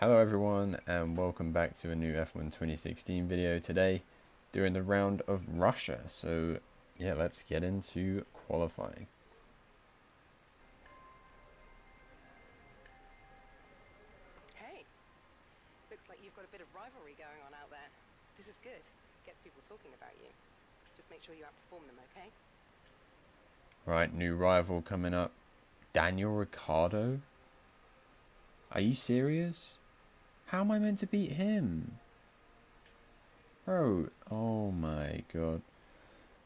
Hello everyone and welcome back to a new F1 2016 video today doing the round of Russia. So yeah, let's get into qualifying. Hey, looks like you've got a bit of rivalry going on out there. This is good. Gets people talking about you. Just make sure you outperform them, okay? Right, new rival coming up. Daniel Ricciardo? Are you serious? How am I meant to beat him? Bro, oh my god.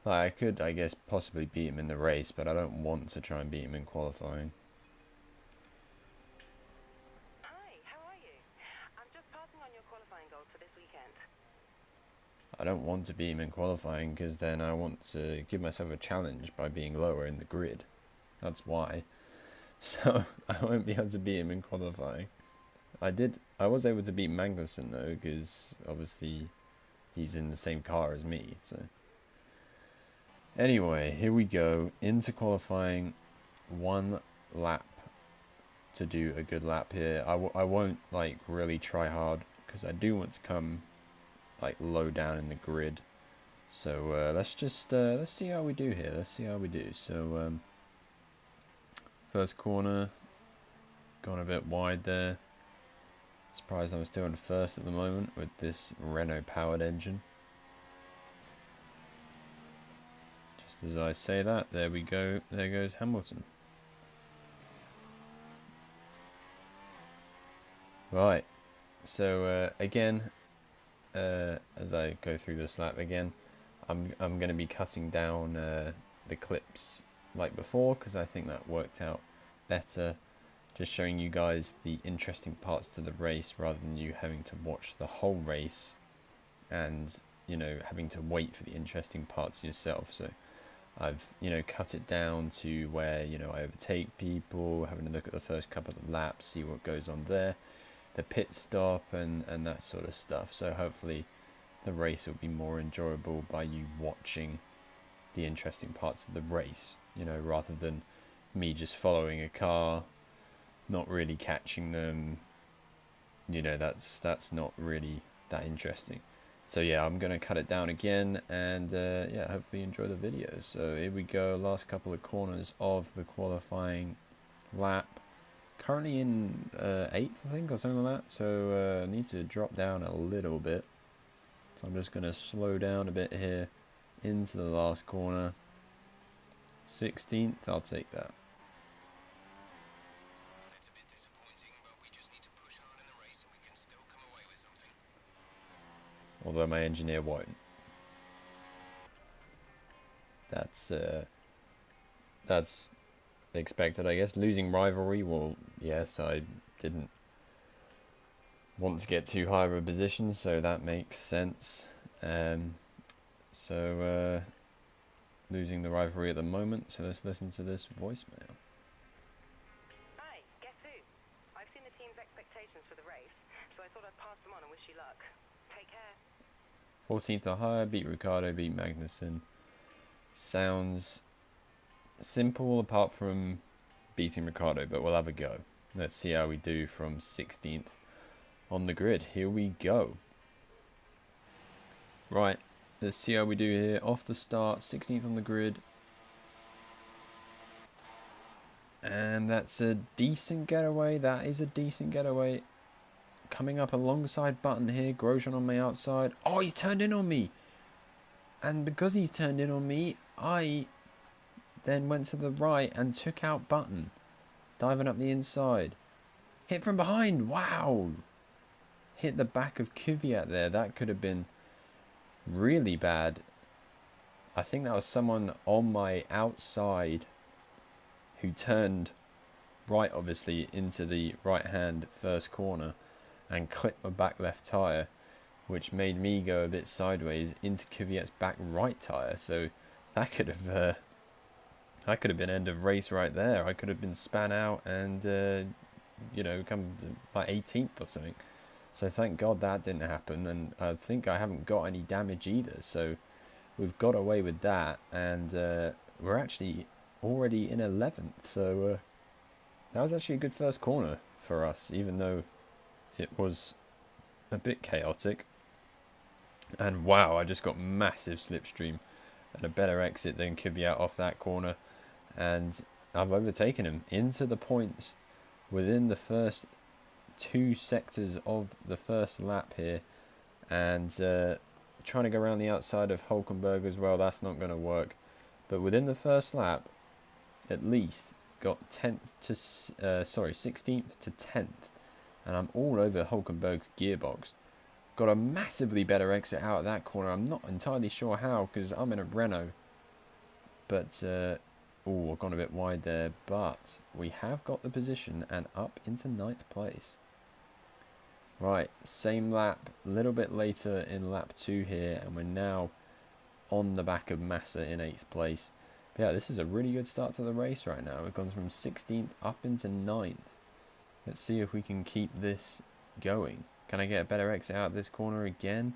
Like, I could, I guess, possibly beat him in the race, but I don't want to try and beat him in qualifying. Hi, how are you? I'm just passing on your qualifying goals for this weekend. I don't want to beat him in qualifying because then I want to give myself a challenge by being lower in the grid. That's why. So I won't be able to beat him in qualifying. I was able to beat Magnussen though, because obviously he's in the same car as me. So anyway, here we go into qualifying. One lap to do a good lap here. I won't like really try hard because I do want to come like low down in the grid. So let's see how we do here. Let's see how we do. So first corner, gone a bit wide there. Surprised I'm still in first at the moment with this Renault powered engine. Just as I say that, there we go. There goes Hamilton. Right. So again, as I go through this lap again, I'm going to be cutting down the clips like before because I think that worked out better. Just showing you guys the interesting parts to the race rather than you having to watch the whole race and, you know, having to wait for the interesting parts yourself. So I've, you know, cut it down to where, you know, I overtake people, having a look at the first couple of laps, see what goes on there, the pit stop and that sort of stuff. So hopefully the race will be more enjoyable by you watching the interesting parts of the race, you know, rather than me just following a car, not really catching them. You know, that's not really that interesting. So yeah, I'm gonna cut it down again and yeah, hopefully enjoy the video. So here we go, last couple of corners of the qualifying lap. Currently in 8th, I think, or something like that. So I need to drop down a little bit. So I'm just gonna slow down a bit here into the last corner. 16th, I'll take that. Although my engineer won't. That's expected, I guess. Losing rivalry, well, yes, I didn't want to get too high of a position, so that makes sense. Losing the rivalry at the moment, so let's listen to this voicemail. Hi, guess who? I've seen the team's expectations for the race, so I thought I'd pass them on and wish you luck. Take care. 14th or higher, beat Ricciardo, beat Magnussen. Sounds simple apart from beating Ricciardo, but we'll have a go. Let's see how we do from 16th on the grid. Here we go. Right, let's see how we do here. Off the start, 16th on the grid. And that's a decent getaway. That is a decent getaway. Coming up alongside Button here. Grosjean on my outside. Oh, he's turned in on me. And because he's turned in on me, I then went to the right and took out Button. Diving up the inside. Hit from behind. Wow. Hit the back of Kvyat there. That could have been really bad. I think that was someone on my outside who turned right, obviously, into the right-hand first corner and clipped my back left tyre, which made me go a bit sideways into Kvyat's back right tyre. So that could have been end of race right there. I could have been span out and you know, come to like 18th or something. So thank God that didn't happen, and I think I haven't got any damage either. So we've got away with that, and we're actually already in 11th. So that was actually a good first corner for us, even though it was a bit chaotic. And wow, I just got massive slipstream and a better exit than Kvyat off that corner. And I've overtaken him into the points within the first 2 sectors of the first lap here. And trying to go around the outside of Hulkenberg as well, that's not going to work. But within the first lap, at least got 16th to 10th. And I'm all over Hulkenberg's gearbox. Got a massively better exit out of that corner. I'm not entirely sure how, because I'm in a Renault. But, oh, I've gone a bit wide there. But we have got the position and up into 9th place. Right, same lap, a little bit later in lap 2 here. And we're now on the back of Massa in 8th place. But yeah, this is a really good start to the race right now. We've gone from 16th up into 9th. Let's see if we can keep this going. Can I get a better exit out of this corner again?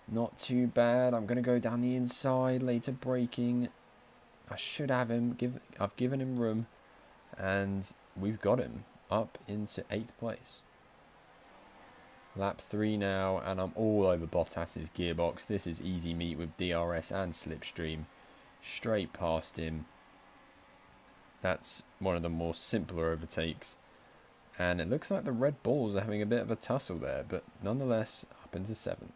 Not too bad. I'm going to go down the inside, later braking. I should have him. I've given him room. And we've got him up into 8th place. Lap 3 now, and I'm all over Bottas's gearbox. This is easy meat with DRS and slipstream. Straight past him. That's one of the more simpler overtakes. And it looks like the Red Bulls are having a bit of a tussle there, but nonetheless, up into 7th.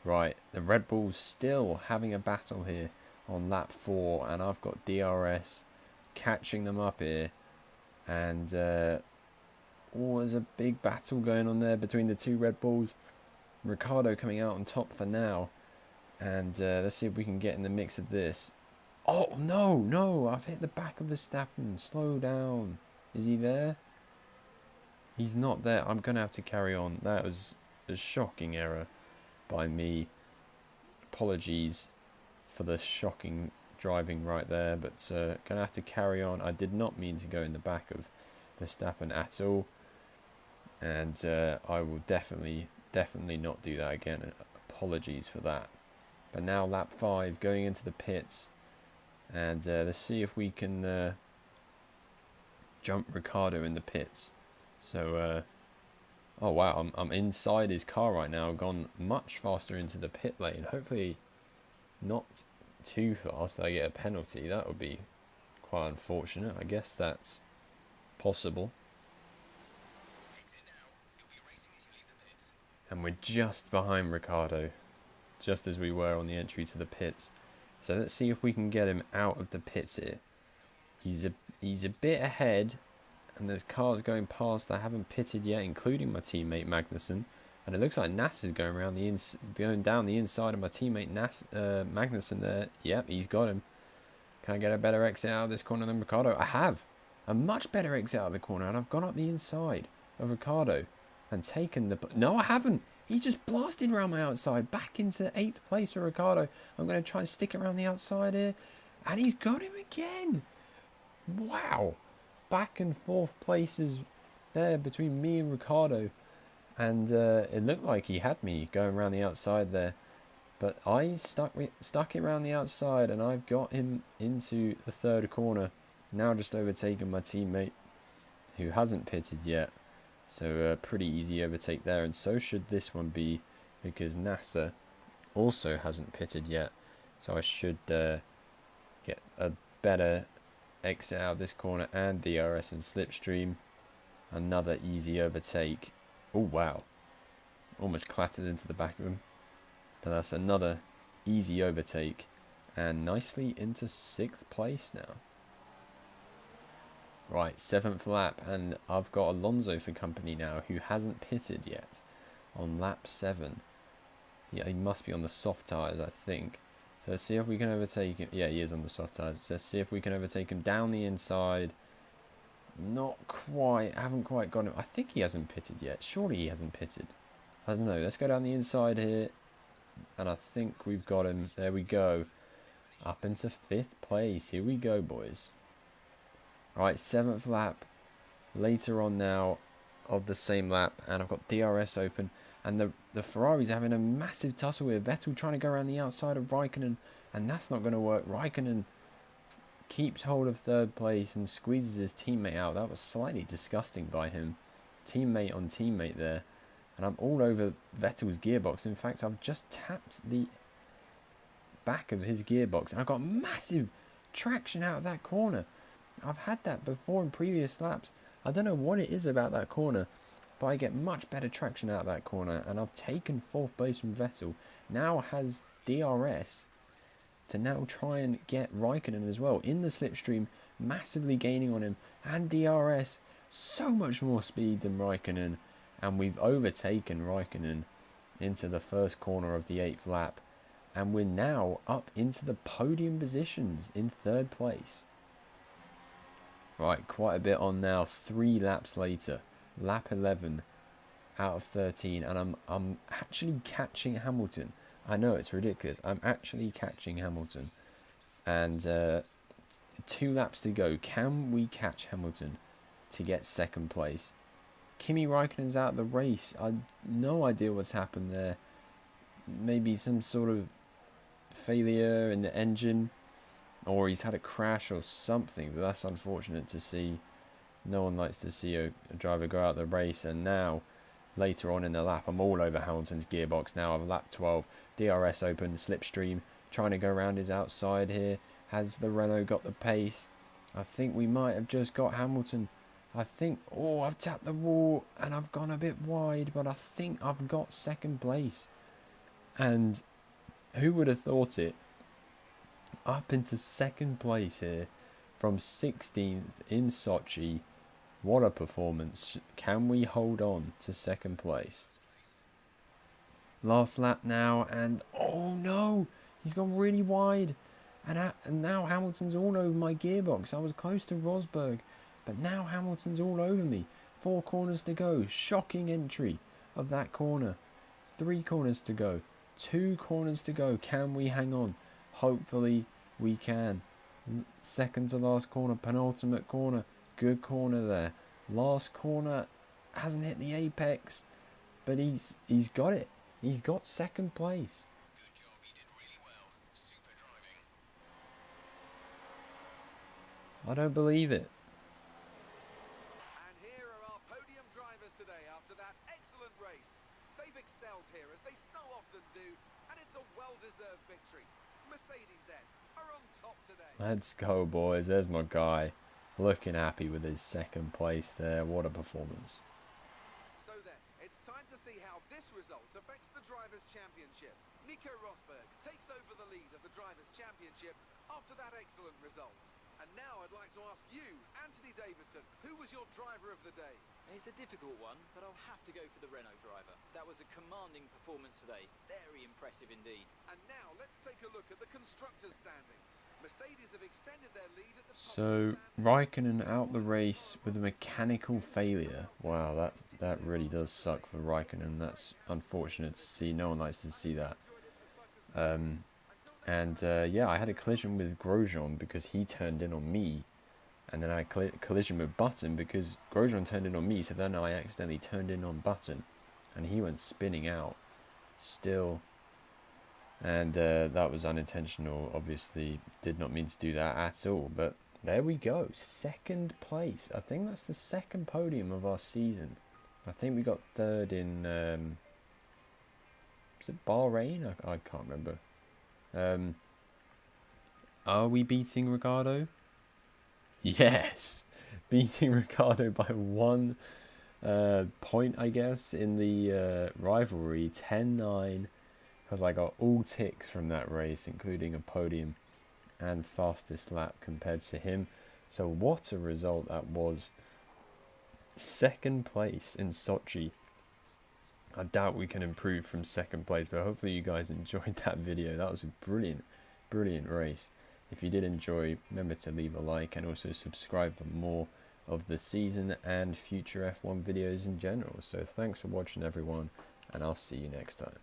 Right, the Red Bulls still having a battle here on lap 4, and I've got DRS catching them up here. And, oh, there's a big battle going on there between the 2 Red Bulls. Ricciardo coming out on top for now. And let's see if we can get in the mix of this. Oh, no, I've hit the back of Verstappen. Slow down. Is he there? He's not there. I'm going to have to carry on. That was a shocking error by me. Apologies for the shocking driving right there, but going to have to carry on. I did not mean to go in the back of Verstappen at all. And I will definitely not do that again. Apologies for that. But now lap 5, going into the pits. And let's see if we can jump Ricciardo in the pits. So, oh wow, I'm inside his car right now. Gone much faster into the pit lane. Hopefully not too fast that I get a penalty. That would be quite unfortunate. I guess that's possible. And we're just behind Ricciardo, just as we were on the entry to the pits. So let's see if we can get him out of the pits here. He's a bit ahead, and there's cars going past that haven't pitted yet, including my teammate Magnussen. And it looks like Nass is going down the inside of my teammate Magnussen there. Yep, he's got him. Can I get a better exit out of this corner than Ricciardo? I have. A much better exit out of the corner, and I've gone up the inside of Ricciardo and taken the... No, I haven't. He's just blasted around my outside, back into 8th place for Ricciardo. I'm going to try and stick it around the outside here. And he's got him again. Wow. Back and forth places there between me and Ricciardo. And it looked like he had me going around the outside there. But I stuck it around the outside, and I've got him into the 3rd corner. Now just overtaken my teammate, who hasn't pitted yet. So pretty easy overtake there, and so should this one be, because NASA also hasn't pitted yet. So I should get a better exit out of this corner and DRS and slipstream. Another easy overtake. Oh wow, almost clattered into the back of him. But that's another easy overtake, and nicely into 6th place now. Right, 7th lap, and I've got Alonso for company now, who hasn't pitted yet on lap 7. Yeah, he must be on the soft tyres, I think. So let's see if we can overtake him. Yeah, he is on the soft tyres. So let's see if we can overtake him down the inside. Not quite, haven't quite got him. I think he hasn't pitted yet. Surely he hasn't pitted. I don't know. Let's go down the inside here. And I think we've got him. There we go. Up into 5th place. Here we go, boys. Right, 7th lap. Later on now of the same lap. And I've got DRS open. And the Ferrari's having a massive tussle with Vettel trying to go around the outside of Raikkonen. And that's not going to work. Raikkonen keeps hold of 3rd place and squeezes his teammate out. That was slightly disgusting by him teammate on teammate there, and I'm all over Vettel's gearbox. In fact, I've just tapped the back of his gearbox, and I got massive traction out of that corner. I've had that before in previous laps. I don't know what it is about that corner, but I get much better traction out of that corner, and I've taken 4th place from Vettel. Now has DRS to now try and get Raikkonen as well in the slipstream, massively gaining on him, and DRS so much more speed than Raikkonen, and we've overtaken Raikkonen into the first corner of the 8th lap, and we're now up into the podium positions in 3rd place. Right, quite a bit on now, 3 laps later, lap 11 out of 13, and I'm actually catching Hamilton. I know it's ridiculous. I'm actually catching Hamilton, and 2 laps to go. Can we catch Hamilton to get 2nd place? Kimi Raikkonen's out of the race. I no idea what's happened there. Maybe some sort of failure in the engine, or he's had a crash or something, but that's unfortunate to see. No one likes to see a driver go out of the race. And now, later on in the lap, I'm all over Hamilton's gearbox now. I've lap 12, DRS open, slipstream, trying to go around his outside here. Has the Renault got the pace? I think we might have just got Hamilton. I think, oh, I've tapped the wall and I've gone a bit wide, but I think I've got 2nd place. And who would have thought it? Up into 2nd place here from 16th in Sochi. What a performance. Can we hold on to 2nd place? Last lap now, and oh no, he's gone really wide. And now Hamilton's all over my gearbox. I was close to Rosberg, but now Hamilton's all over me. 4 corners to go. Shocking entry of that corner. 3 corners to go. 2 corners to go. Can we hang on? Hopefully we can. 2nd to last corner, penultimate corner. Good corner there. Last corner, hasn't hit the apex, but he's got it. He's got 2nd place. Good job, you did really well. Super driving. I don't believe it. And here are our podium drivers today after that excellent race. They've excelled here as they so often do, and it's a well-deserved victory. Mercedes then are on top today. Let's go, boys. There's my guy. Looking happy with his 2nd place there. What a performance. So then, it's time to see how this result affects the Drivers' Championship. Nico Rosberg takes over the lead of the Drivers' Championship after that excellent result. And now I'd like to ask you, Anthony Davidson, who was your driver of the day? It's a difficult one, but I'll have to go for the Renault driver. That was a commanding performance today. Very impressive indeed. And now let's take a look at the constructors' standings. Mercedes have extended their lead at the top. So Raikkonen out the race with a mechanical failure. Wow, that really does suck for Raikkonen. That's unfortunate to see. No one likes to see that. Yeah, I had a collision with Grosjean because he turned in on me, and then I had a collision with Button because Grosjean turned in on me, so then I accidentally turned in on Button, and he went spinning out still, and that was unintentional. Obviously did not mean to do that at all, but there we go, 2nd place. I think that's the 2nd podium of our season. I think we got 3rd in is it Bahrain? I can't remember. Are we beating Ricciardo? Yes, beating Ricciardo by 1 point, I guess, in the rivalry, 10-9, because I got all ticks from that race, including a podium and fastest lap compared to him. So what a result that was. 2nd place in Sochi. I doubt we can improve from 2nd place, but hopefully you guys enjoyed that video. That was a brilliant race. If you did enjoy, remember to leave a like and also subscribe for more of the season and future F1 videos in general. So thanks for watching, everyone, and I'll see you next time.